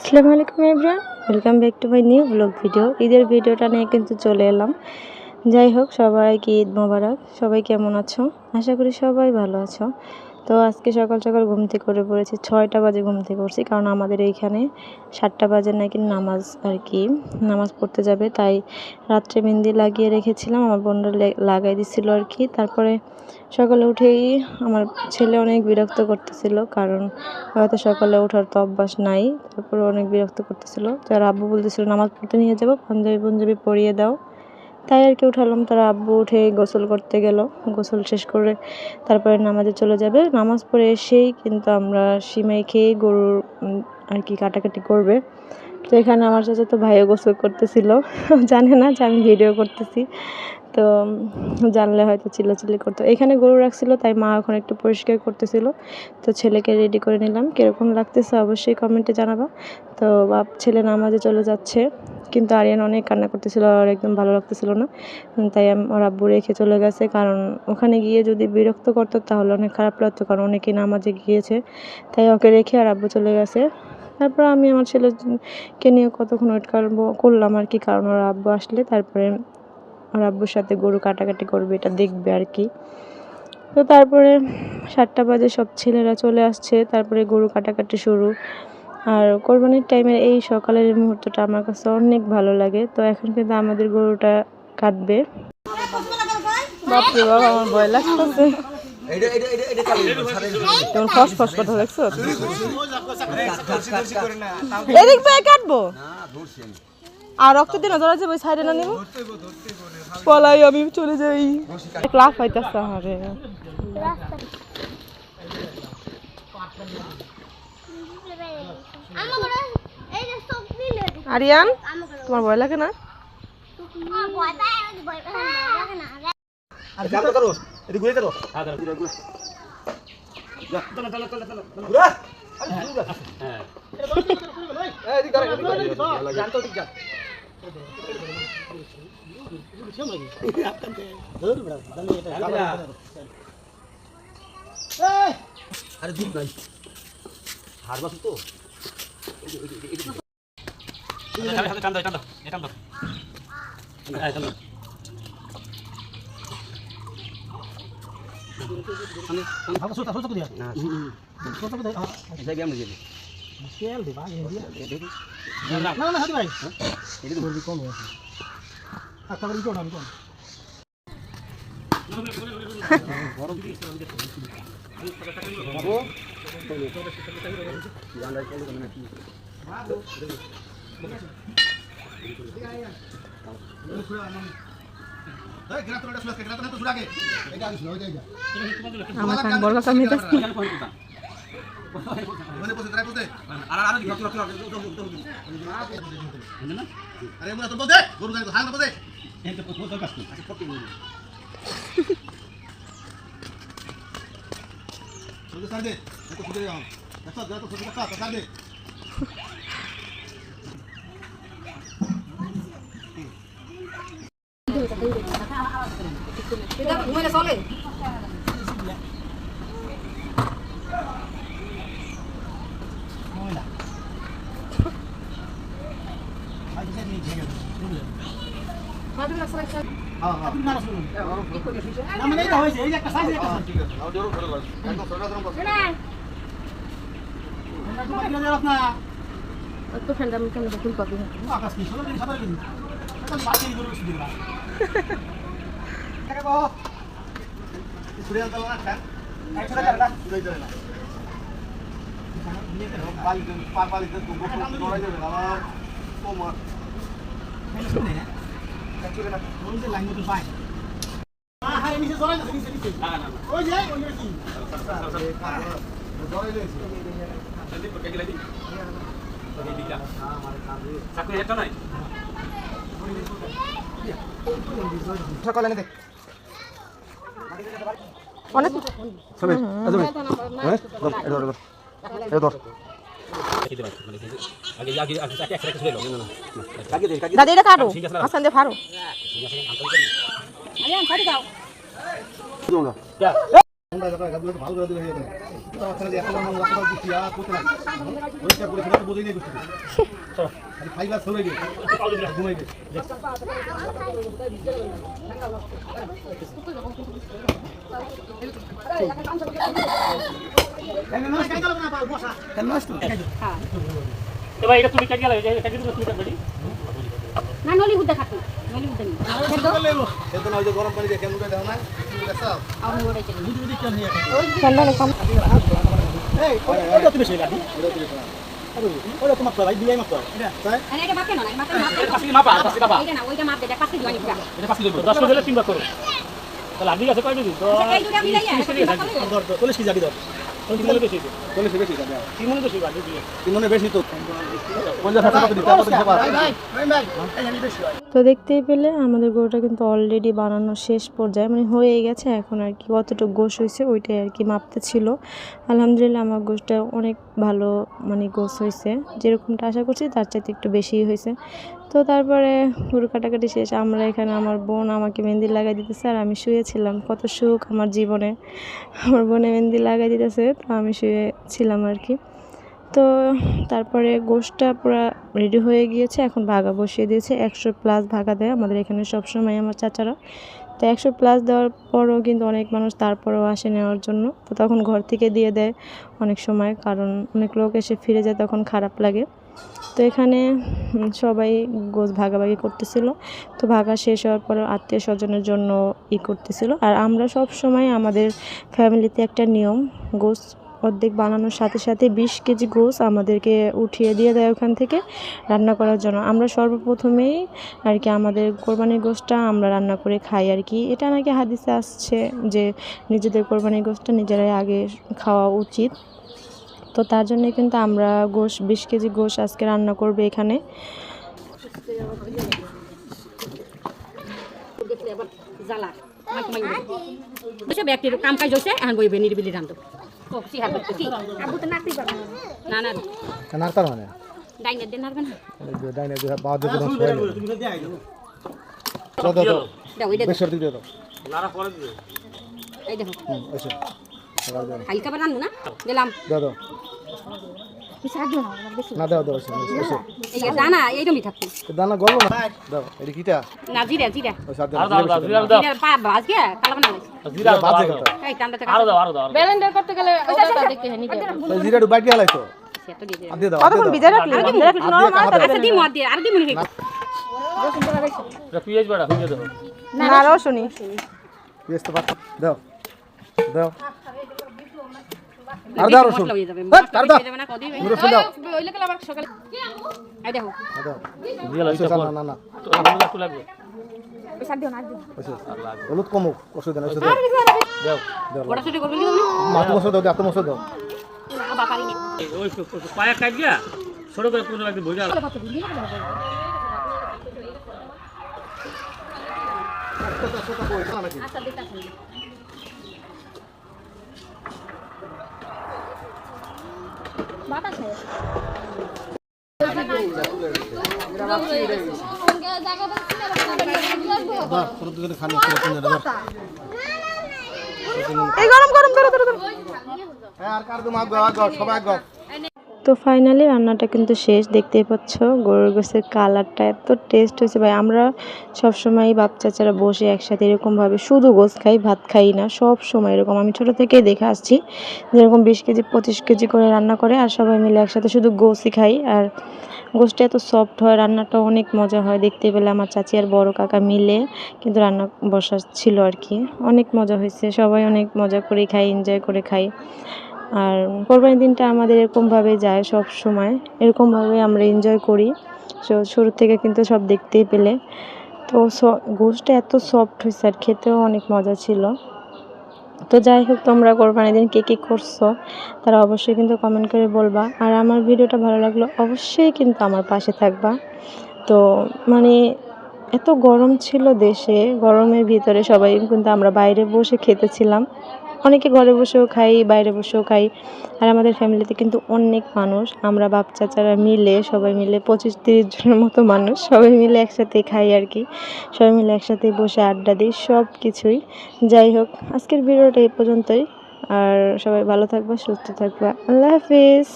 আসসালামু আলাইকুম everyone, welcome back to my new blog video. ঈদের ভিডিওটা নিয়ে কিন্তু চলে এলাম। যাই হোক, সবাইকে ঈদ মোবারক। সবাই কেমন আছো? আশা করি সবাই ভালো আছো। তো আজকে সকাল সকাল ঘুম থেকে করে পড়েছি, 6টা বাজে ঘুম থেকে উঠছি, কারণ আমাদের এইখানে 7টা বাজে নাকি নামাজ নামাজ পড়তে যাবে। তাই রাত্রে মেহেন্দি লাগিয়ে রেখেছিলাম, আমার বোনরা লাগাই দিছিল তারপরে সকালে উঠেই আমার ছেলে অনেক বিরক্ত করতেছিল, কারণ হয়তো সকালে ওঠার তো অভ্যাস নাই। তারপরে অনেক বিরক্ত করতেছিল, যার আব্বু বলতেছিল নামাজ পড়তে নিয়ে যাবো, পাঞ্জাবি পরিয়ে দাও। তাই উঠালাম। তারা আব্বু উঠে গোসল করতে গেল, গোসল শেষ করে তারপরে নামাজে চলে যাবে। নামাজ পড়ে এসেই কিন্তু আমরা সিমাই খেয়ে গরুর কাটাকাটি করবে। তো এখানে আমার চাচাতো ভাইও গোসল করতেছিল, জানে না যে আমি ভিডিও করতেছি। তো জানলে হয়তো চিল্লাচিল্লি করতো। এখানে গরু রাখছিল, তাই মা এখন একটু পরিষ্কার করতেছিল। তো ছেলেকে রেডি করে নিলাম। কীরকম লাগতেছে অবশ্যই কমেন্টে জানাবা। তো ছেলে নামাজে চলে যাচ্ছে, কিন্তু আরিয়ান অনেক কান্না করতেছিল আর একদম ভালো লাগতেছিল না। তাই ওর আব্বু রেখে চলে গেছে, কারণ ওখানে গিয়ে যদি বিরক্ত করতো তাহলে অনেক খারাপ লাগতো, কারণ অনেকেই নামাজে গিয়েছে। তাই ওকে রেখে আর আব্বু চলে গেছে। তারপর আমি আমার ছেলেকে নিয়ে কতক্ষণ ওয়েট করলাম কারণ ওর আব্বু আসলে তারপরে ওর আব্বুর সাথে গরু কাটাকাটি করবে, এটা দেখবে তো তারপরে 7টা বাজে সব ছেলেরা চলে আসছে, তারপরে গরু কাটাকাটি শুরু। আর কোরবানির টাইমের এই সকালের মুহূর্তটা আমার কাছে অনেক ভালো লাগে। তো এখন কিন্তু আমাদের গরুটা কাটবে। বাপরে বাবা, আমার ভয় লাগতেছে। ফস কথা দেখছো? এদিক ভাই কাটবো আর রক্ত দিন ধরা যাবে, সাইডে না নিব পলাই আমি চলে যাই। ক্লাস হইতেছে আমারে। আরিয়ান, তোমার ভয় লাগে না? আরে দুধ নাই হার বাসু তো আমার কান বড় কথা মিটাস আরে আমরা তো বলতে গরু গাড়ি হাল না বলতে এটা তো কত কাজ আছে কত চলে সাইডে এত ফুটে যাও দেখো যা তো ফুটে কাটা সাইডে এটা ঘুমাইলে চলে সকালে দেখ অনেক সবে আজমে হ্যাঁ ধর ধর দাদি এটা কাটো আসান দিয়ে ফাড়ো। কোনটা ব্যাপার গাছগুলো ভালো করে দিলে হয়ে যাবে তো ওখানে যে এখন আমরা কোথাও কিছু আর করতে না পরিষ্কার করে সেটা তো বোঝাই নেই করতে চলো খালি ফাইবার সরে গিয়ে ঘুমাই গিয়ে ভাই এটা তুমি কাট গেলে এটা কিন্তু তুমি কাট না নলি হুদা খাতো নলি হুদা নি এত না ওই যে গরম পানি দিয়ে কেমন করে দাও না সব আমি ওড়াই চলি ঠান্ডা নেই কম এই ওটা তুমি সেই লাঠি ওটা তোমার তো ভাই দিলাই মাত্র এটা তাই আরে এটা মাপে না মাপে পাশে মাপা পাশে মাপা এটা না ওইটা মাপ দে পাশে দিওয়ানি পুরা এটা পাশে দেব 10 দিলে 3 বার করো তাহলে আদি আছে কয় দিবি তো এই দুটা মিলাইয়া 40 কেজি আদি দাও 3 মনে বেশি চলে বেশি যাবে 3 মনে বেশি বাড়ি দিয়ে 3 মনে বেশি তো 50 টাকা দিতে হবে তো দেখতেই পেলে আমাদের গরুটা কিন্তু অলরেডি বানানো শেষ পর্যায়ে মানে হয়ে গেছে। এখন আর কি কতটুকু গোশ হয়েছে ওইটাই আর কি মাপতে ছিল। আলহামদুলিল্লাহ আমার গোশটা অনেক ভালো মানে গোশ হয়েছে, যেরকমটা আশা করছি তার চাইতে একটু বেশিই হয়েছে। তো তারপরে গরু কাটাকাটি শেষ, আমরা এখানে আমার বোন আমাকে মেহেন্দি লাগাই দিতেছে আর আমি শুয়েছিলাম। কত সুখ আমার জীবনে, আমার বোনে মেহেন্দি লাগাই দিতেছে তো আমি শুয়েছিলাম আর কি। তো তারপরে গোশটা পুরো রেডি হয়ে গিয়েছে, এখন ভাগা বসিয়ে দিয়েছে। 100+ ভাগা দেয় আমাদের এখানে সবসময় আমার চাচারা। তো 100+ দেওয়ার পরও কিন্তু অনেক মানুষ তারপরেও আসে নেওয়ার জন্য, তো তখন ঘর থেকে দিয়ে দেয় অনেক সময়, কারণ অনেক লোক এসে ফিরে যায় তখন খারাপ লাগে। তো এখানে সবাই গোশ ভাগাভাগি করতেছিল। তো ভাগা শেষ হওয়ার পর আত্মীয় স্বজনের জন্য করতেছিল। আর আমরা সব সময় আমাদের ফ্যামিলিতে একটা নিয়ম, গোশ অর্ধেক বানানোর সাথে সাথে 20 কেজি গোশ আমাদেরকে উঠিয়ে দিয়ে দেয় ওখান থেকে রান্না করার জন্য। আমরা সর্বপ্রথমেই আর কি আমাদের কোরবানির গোশটা আমরা রান্না করে খাই আর কি। এটা নাকি হাদিসে আসছে যে নিজেদের কোরবানির গোশটা নিজেরাই আগে খাওয়া উচিত। তো তার জন্য কিন্তু আমরা গোশ 20 কেজি গোশ আজকে রান্না করবে এখানে। জ্বালা বসে ব্যক্তির কাম কাজ হইছে এখন বইবে নিরিবিলি রান্ধো ও সিহার করতে কি আবু তো নাকতেই পারবে না না না তার মানে ডাইনের দিন নারবে না ডাইনে দিয়ে বাদ দিয়ে দাও তুমি দিয়ে আইলো দাও দাও দাও ওই দেখো বেশি দিয়ে দাও নারা পরে দিও এই দেখো এসে হালকা করে রান্ধবো না দিলাম দাও দাও না দাও দাও এসে এই দানা এইরকমই থাকতো দানা গলো না দাও এটা কিটা না জিরা জিরা ওই সাথে আর দাও দাও জিরা দাও জিরা পা ভাজ গিয়া কালা বানা জিরা বাজে দাও কথা এই টান্ডা থেকে আর দাও আর দাও ব্যালেন্ডার করতে গেলে ওটা দেখতে হ্যাঁ নিতে তো জিরাটা বাইট গেলাই তো সেটা দিয়ে দে দিয়ে দাও কতক্ষণ ভিজে রাখলি? আচ্ছা দি মত দিয়ে আর দি মনে হই এটা পিএইচ বড়া হয়ে দাও না রসুনি বেশ তো বাট দাও দাও আর দাও রসুন হয়ে যাবে আর দাও যাবে না কদি রসুন দাও ওইলে গেলে আবার সকালে এই দেখো দাও দিয়ে লাইছে না না না তো আমাদের একটু লাগবে হলুদ কমুক অসুবিধা নেই দাও দাও বড় ছোট করবি না মাছ মশলা দাও এত মশলা দাও আবা পারি না ওই পায়া কাট গিয়া ছোট করে পুরো লাগবে ভুজা আচ্ছা দেখতা শুনি বাতা খায় এই গরম গরম ধরো ধরো ধরো। আর কার তো মাগ গাও সবাই গাও তো ফাইনালি রান্নাটা কিন্তু শেষ, দেখতেই পাচ্ছ গরুর গোশের কালারটা এত টেস্ট হয়েছে ভাই। আমরা সবসময় বাপ চাচারা বসে একসাথে এরকমভাবে শুধু গোশ খাই, ভাত খাই না, সব সময় এরকম আমি ছোটো থেকেই দেখে আসছি যেরকম 20 কেজি 25 কেজি করে রান্না করে আর সবাই মিলে একসাথে শুধু গোশই খাই। আর গোশটা এত সফট হয়, রান্নাটা অনেক মজা হয়। দেখতে পেলে আমার চাচি আর বড় কাকা মিলে কিন্তু রান্না বসা ছিল আর কি, অনেক মজা হয়েছে। সবাই অনেক মজা করে খাই, এনজয় করে খাই। আর কোরবানির দিনটা আমাদের এরকমভাবে যায়, সব সময় এরকমভাবে আমরা এনজয় করি। শুরু থেকে কিন্তু সব দেখতেই পেলে। তো গোশটা এত সফট হয়েছে আর খেতেও অনেক মজা ছিল। তো যাই হোক, তোমরা কোরবানির দিন কে কী করছো তারা অবশ্যই কিন্তু কমেন্ট করে বলবা। আর আমার ভিডিওটা ভালো লাগলো অবশ্যই কিন্তু আমার পাশে থাকবা। তো মানে এত গরম ছিল দেশে, গরমের ভিতরে সবাই কিন্তু আমরা বাইরে বসে খেতেছিলাম। অনেকে ঘরে বসেও খাই, বাইরে বসেও খাই। আর আমাদের ফ্যামিলিতে কিন্তু অনেক মানুষ, আমরা বাপ চাচারা মিলে সবাই মিলে 25-30 জনের মতো মানুষ সবাই মিলে একসাথে খাই আর কি। সবাই মিলে একসাথে বসে আড্ডা দিই, সব কিছুই। যাই হোক, আজকের ভিডিওটা এই পর্যন্তই। আর সবাই ভালো থাকবা, সুস্থ থাকবা। আল্লাহ হাফিজ।